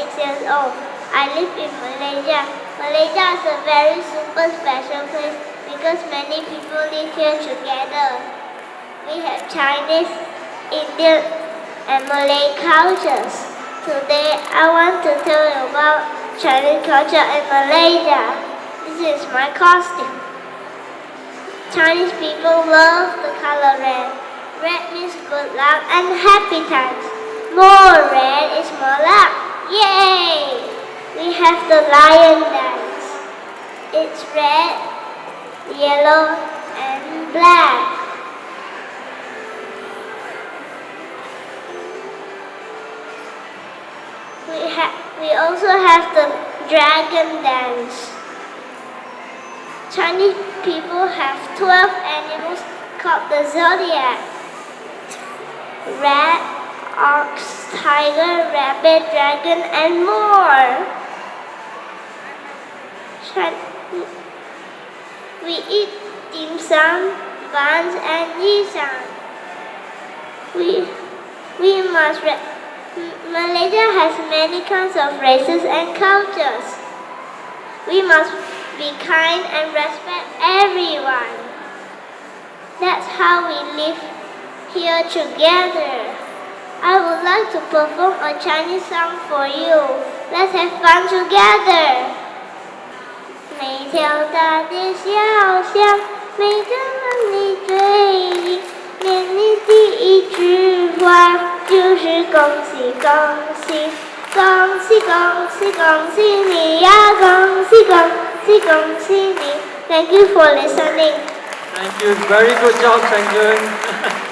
6 years old. I live in Malaysia. Malaysia is a very super special place because many people live here together. We have Chinese, Indian, and Malay cultures. Today I want to tell you about Chinese culture in Malaysia. This is my costume. Chinese people love the color red. Red means good luck and happy times. More red is more luck. Yay! We have the lion dance. It's red, yellow, and black. We also have the dragon dance. Chinese people have 12 animals called the zodiac. Rat, ox, tiger, rabbit, dragon, and more. We eat dim sum, buns, and yisang. Malaysia has many kinds of races and cultures. We must be kind and respect everyone. That's how we live here together. I would like to perform a Chinese song for you. Let's have fun together. 每条大街小巷，每个门里对应，念你第一句话就是恭喜恭喜，恭喜恭喜恭喜你呀，恭喜恭喜恭喜你。Thank you for listening. Thank you. Very good job, Cheng.